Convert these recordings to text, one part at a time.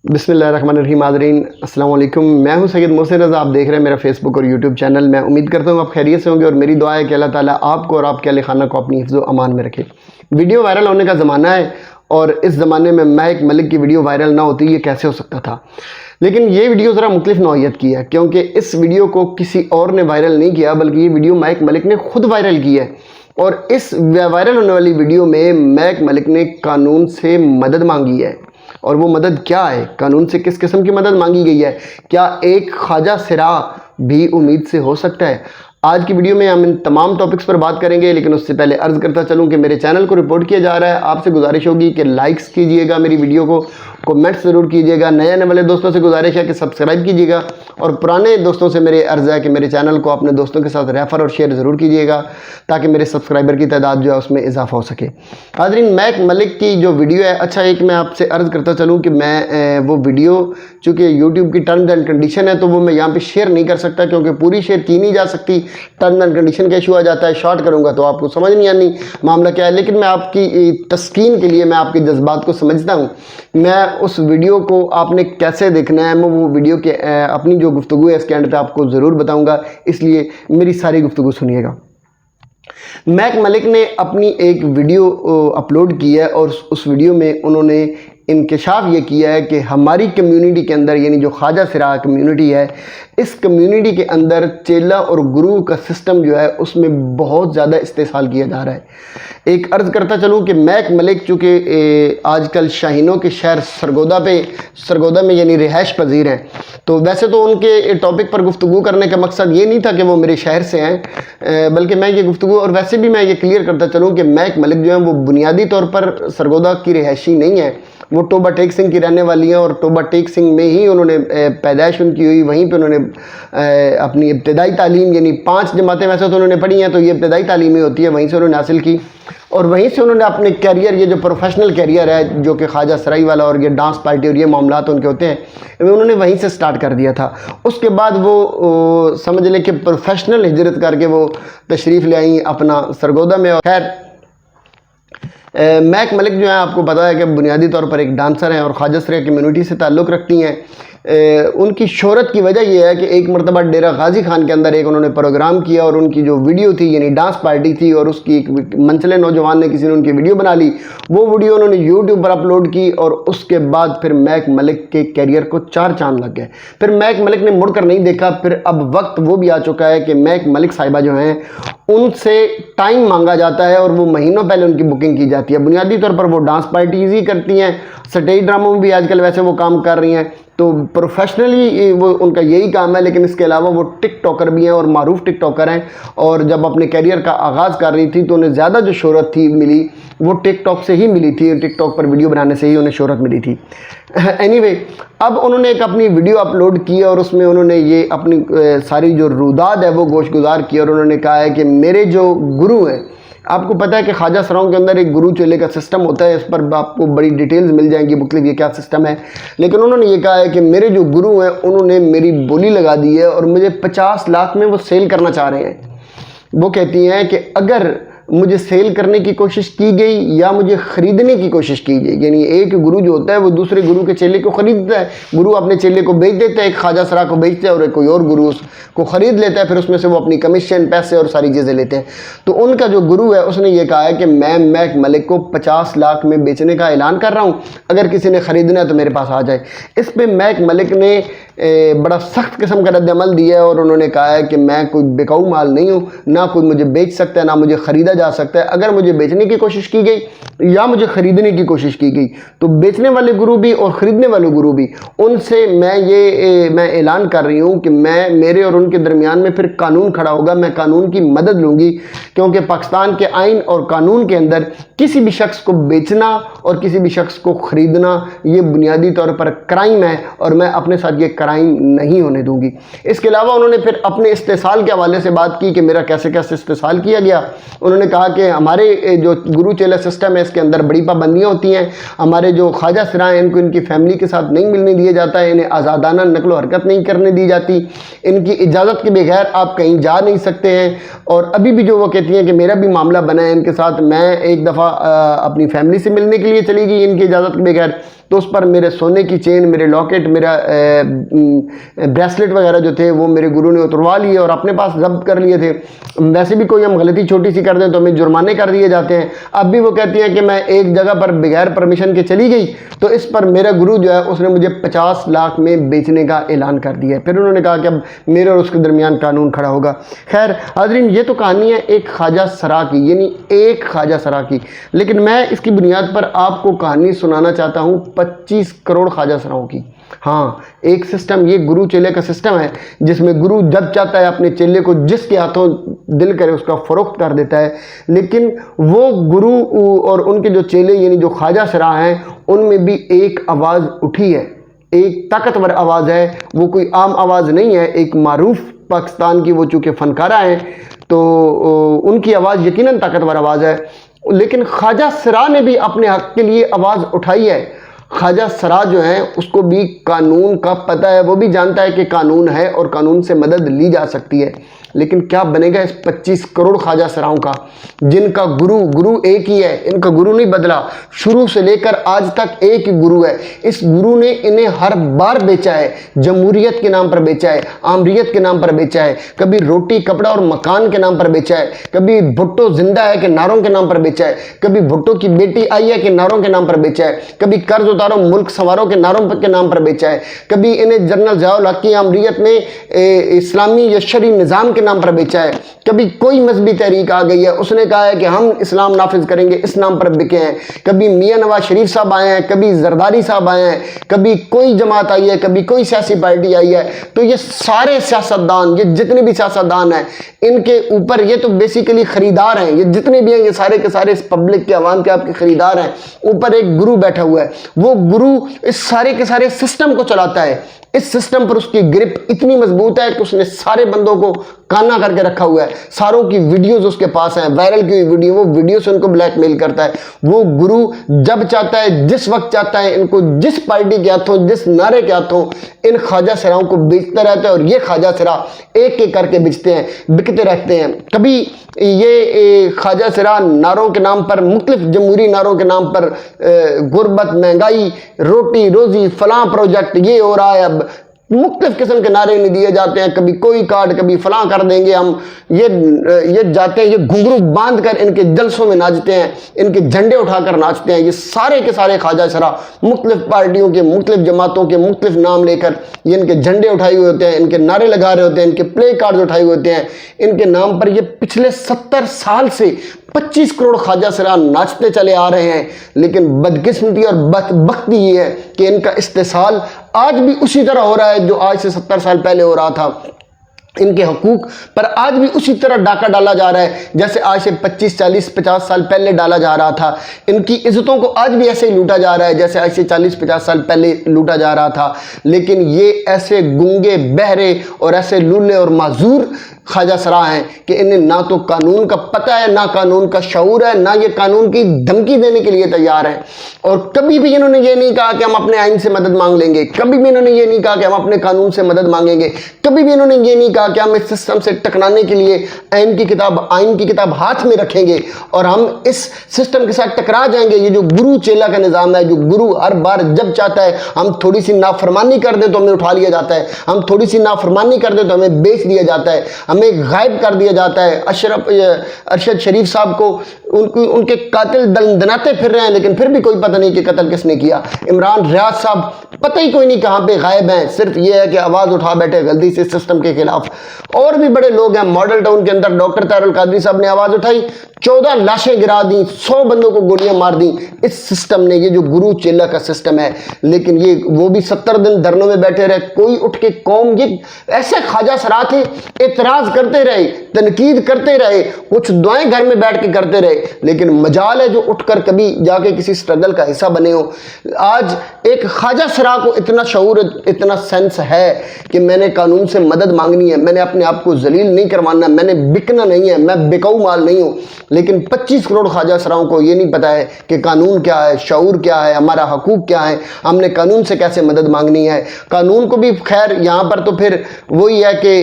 بسم اللہ الرحمن الرحیم. حاضرین السلام علیکم. میں ہوں سید محسن رضا. آپ دیکھ رہے ہیں میرا فیس بک اور یوٹیوب چینل. میں امید کرتا ہوں آپ خیریت سے ہوں گے اور میری دعا ہے کہ اللہ تعالیٰ آپ کو اور آپ کے اہل خانہ کو اپنی حفظ و امان میں رکھے. ویڈیو وائرل ہونے کا زمانہ ہے اور اس زمانے میں مائک ملک کی ویڈیو وائرل نہ ہوتی یہ کیسے ہو سکتا تھا. لیکن یہ ویڈیو ذرا مختلف نوعیت کی ہے کیونکہ اس ویڈیو کو کسی اور نے وائرل نہیں کیا بلکہ یہ ویڈیو مائک ملک نے خود وائرل کی ہے. اور اس وائرل ہونے والی ویڈیو میں مائک ملک نے قانون سے مدد مانگی ہے. اور وہ مدد کیا ہے؟ قانون سے کس قسم کی مدد مانگی گئی ہے؟ کیا ایک خواجہ سرا بھی امید سے ہو سکتا ہے؟ آج کی ویڈیو میں ہم ان تمام ٹاپکس پر بات کریں گے، لیکن اس سے پہلے عرض کرتا چلوں کہ میرے چینل کو رپورٹ کیا جا رہا ہے. آپ سے گزارش ہوگی کہ لائکس کیجئے گا میری ویڈیو کو، کومنٹس ضرور کیجئے گا. نئے آنے والے دوستوں سے گزارش ہے کہ سبسکرائب کیجئے گا، اور پرانے دوستوں سے میرے عرض ہے کہ میرے چینل کو اپنے دوستوں کے ساتھ ریفر اور شیئر ضرور کیجئے گا تاکہ میرے سبسکرائبر کی تعداد جو ہے اس میں اضافہ ہو سکے. حاضرین، مائک ملک کی جو ویڈیو ہے، اچھا ایک میں آپ سے عرض کرتا چلوں کہ میں وہ ویڈیو چونکہ یوٹیوب کی ٹرمز اینڈ کنڈیشن ہے تو وہ میں یہاں پہ شیئر نہیں کر سکتا کیونکہ پوری شیئر کی نہیں جا سکتی. ٹرمز اینڈ کنڈیشن کا ایشو آ جاتا ہے. شارٹ کروں گا تو آپ کو سمجھ نہیں آنی معاملہ کیا ہے. لیکن میں آپ کی تسکین کے لیے میں آپ کے جذبات کو سمجھتا ہوں. میں اس ویڈیو کو آپ نے کیسے دیکھنا ہے، میں وہ ویڈیو کے اپنی جو گفتگو ہے اس کے اینڈ پہ آپ کو ضرور بتاؤں گا، اس لیے میری ساری گفتگو سنیے گا. مائک ملک نے اپنی ایک ویڈیو اپلوڈ کی ہے اور اس ویڈیو میں انہوں نے انکشاف یہ کیا ہے کہ ہماری کمیونٹی کے اندر، یعنی جو خواجہ سرا کمیونٹی ہے، اس کمیونٹی کے اندر چیلا اور گرو کا سسٹم جو ہے اس میں بہت زیادہ استحصال کیا جا رہا ہے. ایک عرض کرتا چلوں کہ مائک ملک چونکہ آج کل شاہینوں کے شہر سرگودہ میں یعنی رہائش پذیر ہیں، تو ویسے تو ان کے ٹاپک پر گفتگو کرنے کا مقصد یہ نہیں تھا کہ وہ میرے شہر سے ہیں، بلکہ میں یہ گفتگو، اور ویسے بھی میں یہ کلیئر کرتا چلوں کہ مائک ملک جو ہیں وہ بنیادی طور پر سرگودہ کی رہائشی نہیں ہے. وہ ٹوبہ ٹیک سنگھ کی رہنے والی ہیں اور ٹوبہ ٹیک سنگھ میں ہی انہوں نے پیدائش ان کی ہوئی، وہیں پہ انہوں نے اپنی ابتدائی تعلیم، یعنی 5 جماعتیں ویسے تو انہوں نے پڑھی ہیں تو یہ ابتدائی تعلیم ہی ہوتی ہے، وہیں سے انہوں نے حاصل کی. اور وہیں سے انہوں نے اپنے کیریئر، یہ جو پروفیشنل کیریئر ہے جو کہ خواجہ سرائی والا اور یہ ڈانس پارٹی اور یہ معاملات ان کے ہوتے ہیں، انہوں نے وہیں سے سٹارٹ کر دیا تھا. اس کے بعد وہ سمجھ لیں کہ پروفیشنل ہجرت کر کے وہ تشریف لے آئیں اپنا سرگودہ میں. اور خیر، مائک ملک جو ہیں آپ کو پتہ ہے کہ بنیادی طور پر ایک ڈانسر ہیں اور خواجہ سرا کمیونٹی سے تعلق رکھتی ہیں. ان کی شہرت کی وجہ یہ ہے کہ ایک مرتبہ ڈیرہ غازی خان کے اندر ایک انہوں نے پروگرام کیا اور ان کی جو ویڈیو تھی یعنی ڈانس پارٹی تھی، اور اس کی ایک منچلے نوجوان نے کسی نے ان کی ویڈیو بنا لی. وہ ویڈیو انہوں نے یوٹیوب پر اپلوڈ کی اور اس کے بعد پھر مائک ملک کے کیریئر کو 4 چاند لگ گئے. پھر مائک ملک نے مڑ کر نہیں دیکھا. پھر اب وقت وہ بھی آ چکا ہے کہ مائک ملک صاحبہ جو ہیں ان سے ٹائم مانگا جاتا ہے اور وہ مہینوں پہلے ان کی بکنگ کی جاتی ہے. بنیادی طور پر وہ ڈانس پارٹیز ہی کرتی ہیں، سٹیج ڈراموں میں بھی آج کل ویسے وہ کام کر رہی ہیں، تو پروفیشنلی وہ ان کا یہی کام ہے. لیکن اس کے علاوہ وہ ٹک ٹاکر بھی ہیں اور معروف ٹک ٹاکر ہیں، اور جب اپنے کیریئر کا آغاز کر رہی تھی تو انہیں زیادہ جو شہرت تھی ملی وہ ٹک ٹاک سے ہی ملی تھی، ٹک ٹاک پر ویڈیو بنانے سے ہی انہیں شہرت ملی تھی. اینی اب انہوں نے ایک اپنی ویڈیو اپلوڈ کی اور اس میں انہوں نے یہ اپنی ساری جو روداد ہے وہ گوش گزار کی، اور انہوں نے کہا ہے کہ میرے جو گرو ہیں، آپ کو پتہ ہے کہ خواجہ سراؤں کے اندر ایک گرو چیلے کا سسٹم ہوتا ہے، اس پر آپ کو بڑی ڈیٹیلز مل جائیں گی مختلف یہ کیا سسٹم ہے. لیکن انہوں نے یہ کہا ہے کہ میرے جو گرو ہیں انہوں نے میری بولی لگا دی ہے اور مجھے 50 لاکھ میں وہ سیل کرنا چاہ رہے ہیں. وہ کہتی ہیں کہ اگر مجھے سیل کرنے کی کوشش کی گئی یا مجھے خریدنے کی کوشش کی گئی، یعنی ایک گرو جو ہوتا ہے وہ دوسرے گرو کے چیلے کو خریدتا ہے، گرو اپنے چیلے کو بیچ دیتا ہے، ایک خواجہ سرا کو بیچتا ہے اور ایک کوئی اور گرو اس کو خرید لیتا ہے، پھر اس میں سے وہ اپنی کمیشن، پیسے اور ساری چیزیں لیتے ہیں. تو ان کا جو گرو ہے اس نے یہ کہا ہے کہ میں مائک ملک کو 50 لاکھ میں بیچنے کا اعلان کر رہا ہوں، اگر کسی نے خریدنا ہے تو میرے پاس آ جائے. اس پہ مائک ملک نے بڑا سخت قسم کا رد عمل دیا ہے اور انہوں نے کہا ہے کہ میں کوئی بکاؤ مال نہیں ہوں، نہ کوئی مجھے بیچ سکتا ہے نہ مجھے خریدا جا سکتا ہے. اگر مجھے بیچنے کی کوشش کی گئی یا مجھے خریدنے کی کوشش کی گئی تو بیچنے والے گرو بھی اور خریدنے والے گرو بھی، ان سے میں اعلان کر رہی ہوں کہ میرے اور ان کے درمیان میں پھر قانون کھڑا ہوگا. میں قانون کی مدد لوں گی کیونکہ پاکستان کے آئین اور قانون کے اندر کسی بھی شخص کو بیچنا اور کسی بھی شخص کو خریدنا یہ بنیادی طور پر کرائم ہے، اور میں اپنے ساتھ یہ کرائم فراہم نہیں ہونے دوں گی۔ اس کے علاوہ انہوں نے پھر اپنے استحصال کے حوالے سے بات کی کہ میرا کیسے کیسے استحصال کیا گیا۔ انہوں نے کہا کہ ہمارے جو گرو چیلا سسٹم ہے اس کے اندر بڑی پابندیاں ہوتی ہیں، ہمارے جو خواجہ سرا ہیں ان کو ان کی فیملی کے ساتھ نہیں ملنے دیا جاتا ہے، انہیں آزادانہ نقل و حرکت نہیں کرنے دی جاتی، ان کی اجازت کے بغیر آپ کہیں جا نہیں سکتے ہیں۔ اور ابھی بھی جو وہ کہتی ہیں کہ میرا بھی معاملہ بنا ہے ان کے ساتھ، میں ایک دفعہ اپنی فیملی سے ملنے کے لیے چلی گئی ان کی اجازت کے بغیر، تو اس پر میرے سونے کی چین، میرے لاکٹ، میرا بریسلٹ وغیرہ جو تھے وہ میرے گرو نے اتروا لیے اور اپنے پاس ضبط کر لیے تھے۔ ویسے بھی کوئی ہم غلطی چھوٹی سی کر دیں تو ہمیں جرمانے کر دیے جاتے ہیں۔ اب بھی وہ کہتی ہیں کہ میں ایک جگہ پر بغیر پرمیشن کے چلی گئی تو اس پر میرا گرو جو ہے اس نے مجھے 50 لاکھ میں بیچنے کا اعلان کر دیا ہے۔ پھر انہوں نے کہا کہ اب میرے اور اس کے درمیان قانون کھڑا ہوگا۔ خیر حاضرین، یہ تو کہانی ہے ایک خواجہ سرا کی، یعنی ایک خواجہ سرا کی، لیکن میں اس کی بنیاد پر آپ کو کہانی سنانا چاہتا ہوں 25 کروڑ خواجہ سراؤں کی۔ ہاں، ایک سسٹم یہ گرو چیلے کا سسٹم ہے جس میں گرو جب چاہتا ہے اپنے چیلے کو جس کے ہاتھوں دل کرے اس کا فروخت کر دیتا ہے، لیکن وہ گرو اور ان کے جو چیلے یعنی جو خواجہ سرا ہیں ان میں بھی ایک آواز اٹھی ہے، ایک طاقتور آواز ہے، وہ کوئی عام آواز نہیں ہے، ایک معروف پاکستان کی وہ چونکہ فنکارہ ہیں تو ان کی آواز یقیناً طاقتور آواز ہے، لیکن خواجہ سرا نے بھی اپنے حق کے لیے آواز اٹھائی ہے۔ خواجہ سرا جو ہیں اس کو بھی قانون کا پتہ ہے، وہ بھی جانتا ہے کہ قانون ہے اور قانون سے مدد لی جا سکتی ہے، لیکن کیا بنے گا اس 25 کروڑ خواجہ سراؤں کا جن کا گرو ایک ہی ہے، ان کا گرو نہیں بدلا، شروع سے لے کر آج تک ایک ہی گرو ہے۔ اس گرو نے انہیں ہر بار بیچا ہے، جمہوریت کے نام پر بیچا ہے، آمریت کے نام پر بیچا ہے، کبھی روٹی کپڑا اور مکان کے نام پر بیچا ہے، کبھی بھٹو زندہ ہے کہ نعروں کے نام پر بیچا ہے، کبھی بھٹو کی بیٹی آئی ہے کہ نعروں کے نام پر بیچا ہے، کبھی قرض اتارو ملک سنوارو کے نعروں کے نام پر بیچا ہے، کبھی انہیں جنرل ضیاء الحق کی آمریت میں اسلامی یا شرعی نظام کے نام پر بیچا ہے، کبھی کوئی مذہبی تحریک آ گئی ہے اس نے کہا ہے کہ ہم اسلام نافذ کریں گے، اس نام پر بکے ہیں، کبھی میاں نواز شریف صاحب آئے ہیں، کبھی زرداری صاحب آئے ہیں، کبھی کوئی جماعت آئی ہے، کبھی کوئی سیاسی پارٹی آئی ہے۔ تو یہ سارے سیاستدان، یہ جتنے بھی سیاستدان ہیں ان کے اوپر یہ تو بیسیکلی خریدار ہیں، یہ جتنے بھی ہیں یہ سارے کے سارے اس پبلک کے عوام کے آپ کے خریدار ہیں، اوپر ایک گرو بیٹھا ہوا ہے، وہ گرو اس سارے کے سارے سسٹم کو چلاتا ہے۔ اس سسٹم پر اس کی گرپ اتنی مضبوط ہے کہ اس نے سارے بندوں کو کانا کر کے رکھا ہوا ہے، ساروں کی ویڈیوز اس کے پاس ہیں، وائرل کی ہوئی ویڈیو، وہ ویڈیو سے ان کو بلیک میل کرتا ہے۔ وہ گرو جب چاہتا ہے، جس وقت چاہتا ہے، ان کو جس پارٹی کے ہاتھوں، جس نعرے کے ہاتھوں ان خواجہ سراؤں کو بیچتا رہتا ہے، اور یہ خواجہ سرا ایک ایک کر کے بکتے رہتے ہیں۔ کبھی یہ خواجہ سرا نعروں کے نام پر، مختلف جمہوری نعروں کے نام پر، غربت، مہنگائی، روٹی روزی، فلاں پروجیکٹ یہ ہو رہا ہے، اب مختلف قسم کے نعرے انہیں دیے جاتے ہیں، کبھی کوئی کارڈ، کبھی فلاں کر دیں گے ہم، یہ جاتے ہیں، یہ گھنگرو باندھ کر ان کے جلسوں میں ناچتے ہیں، ان کے جھنڈے اٹھا کر ناچتے ہیں۔ یہ سارے کے سارے خواجہ سرا مختلف پارٹیوں کے، مختلف جماعتوں کے مختلف نام لے کر یہ ان کے جھنڈے اٹھائے ہوئے ہوتے ہیں، ان کے نعرے لگا رہے ہوتے ہیں، ان کے پلے کارڈز اٹھائے ہوئے ہوتے ہیں، ان کے نام پر یہ پچھلے 70 سال سے 25 کروڑ خواجہ سرا ناچتے چلے آ رہے ہیں۔ لیکن بدقسمتی اور بدبختی یہ ہے کہ ان کا استحصال آج بھی اسی طرح ہو رہا ہے جو آج سے 70 سال پہلے ہو رہا تھا۔ ان کے حقوق پر آج بھی اسی طرح ڈاکہ ڈالا جا رہا ہے جیسے آج سے 25 40 50 سال پہلے ڈالا جا رہا تھا۔ ان کی عزتوں کو آج بھی ایسے ہی لوٹا جا رہا ہے جیسے آج سے 40 50 سال پہلے لوٹا جا رہا تھا۔ لیکن یہ ایسے گنگے بہرے اور ایسے لولے اور معذور خواجہ سرا ہیں کہ انہیں نہ تو قانون کا پتہ ہے، نہ قانون کا شعور ہے، نہ یہ قانون کی دھمکی دینے کے لیے تیار ہیں۔ اور کبھی بھی انہوں نے یہ نہیں کہا کہ ہم اپنے آئین سے مدد مانگ لیں گے، کبھی بھی انہوں نے یہ نہیں کہا کہ ہم اپنے قانون سے مدد مانگیں گے، کبھی بھی انہوں نے یہ نہیں کہا کہ ہم اس سسٹم سے ٹکرانے کے لیے آئین کی کتاب ہاتھ میں رکھیں گے اور ہم اس سسٹم کے ساتھ ٹکرا جائیں گے۔ یہ جو گرو چیلا کا نظام ہے، جو گرو ہر بار جب چاہتا ہے ہم تھوڑی سی نافرمانی کر دیں تو ہمیں اٹھا لیا جاتا ہے، ہم تھوڑی سی نافرمانی کر دیں تو ہمیں بیچ دیا جاتا ہے، ہمیں غائب کر دیا جاتا ہے۔ ارشد شریف صاحب کو ان کے قاتل دناتے پھر رہے ہیں لیکن پھر بھی کوئی پتہ نہیں کہ قتل کس نے کیا۔ عمران ریاض صاحب پتہ ہی کوئی نہیں کہاں پہ غائب ہیں، صرف یہ ہے کہ آواز اٹھا بیٹھے غلطی سے سسٹم کے خلاف۔ اور بھی بڑے لوگ ہیں، ماڈل ٹاؤن کے اندر ڈاکٹر طاہر القادری صاحب نے آواز اٹھائی، 14 لاشیں گرا دیں، 100 بندوں کو گولیاں مار دیں اس سسٹم نے، یہ جو گرو چیلا کا سسٹم ہے۔ لیکن وہ بھی 70 دن دھرنوں میں بیٹھے رہے، کوئی اٹھ کے قوم، یہ ایسے خواجہ سرا تھے، اعتراض اعتراض کرتے رہے, تنقید کرتے رہے, کچھ دعائیں گھر میں بیٹھ کے کرتے رہے, لیکن مجال ہے جو اٹھ کر کبھی جا کے کسی سٹرگل کا حصہ بنے ہو. آج ایک خواجہ سرا کو اتنا شعور, اتنا سینس ہے کہ میں نے قانون سے مدد مانگنی ہے, میں نے اپنے آپ کو ذلیل نہیں کروانا, میں نے بکنا نہیں ہے, میں بکاؤ مال نہیں ہوں. لیکن 25 کروڑ خواجہ سراؤں کو یہ نہیں پتا ہے کہ قانون کیا ہے, شعور کیا ہے, ہمارا حقوق کیا ہے, ہم نے قانون سے کیسے مدد مانگنی ہے. قانون کو بھی خیر یہاں پر تو پھر وہی ہے کہ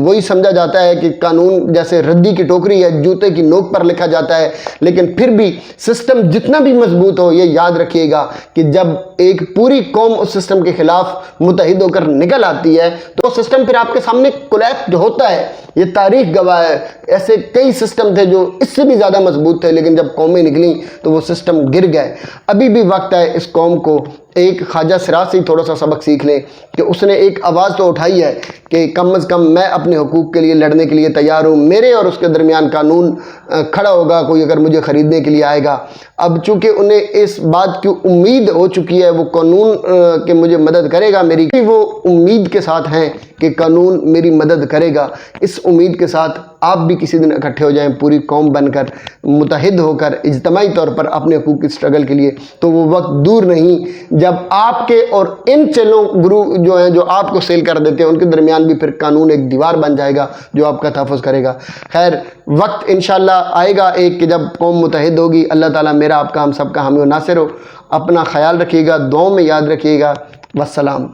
وہی سمجھا جاتا ہے کہ قانون جیسے ردی کی ٹوکری ہے, جوتے کی نوک پر لکھا جاتا ہے. لیکن پھر بھی سسٹم جتنا بھی مضبوط ہو, یہ یاد رکھیے گا کہ جب ایک پوری قوم اس سسٹم کے خلاف متحد ہو کر نکل آتی ہے تو وہ سسٹم پھر آپ کے سامنے کولیپس ہوتا ہے. یہ تاریخ گواہ ہے. ایسے کئی سسٹم تھے جو اس سے بھی زیادہ مضبوط تھے, لیکن جب قومیں نکلیں تو وہ سسٹم گر گئے. ابھی بھی وقت ہے اس قوم کو ایک خواجہ سرا سے تھوڑا سا سبق سیکھ لیں کہ اس نے ایک آواز تو اٹھائی ہے کہ کم از کم میں اپنے حقوق کے لیے لڑنے کے لیے تیار ہوں, میرے اور اس کے درمیان قانون کھڑا ہوگا کوئی اگر مجھے خریدنے کے لیے آئے گا. اب چونکہ انہیں اس بات کی امید ہو چکی ہے وہ قانون کہ مجھے مدد کرے گا, میری وہ امید کے ساتھ ہیں کہ قانون میری مدد کرے گا. اس امید کے ساتھ آپ بھی کسی دن اکٹھے ہو جائیں پوری قوم بن کر, متحد ہو کر اجتماعی طور پر اپنے حقوق کی سٹرگل کے لیے. تو وہ وقت دور نہیں جب آپ کے اور ان چلوں گرو جو ہیں جو آپ کو سیل کر دیتے ہیں ان کے درمیان بھی پھر قانون ایک دیوار بن جائے گا جو آپ کا تحفظ کرے گا. خیر وقت انشاءاللہ آئے گا ایک کہ جب قوم متحد ہوگی. اللہ تعالیٰ میرا آپ کا ہم سب کا حامی و ناصر ہو. اپنا خیال رکھیے گا, دعاؤں میں یاد رکھیے گا. والسلام.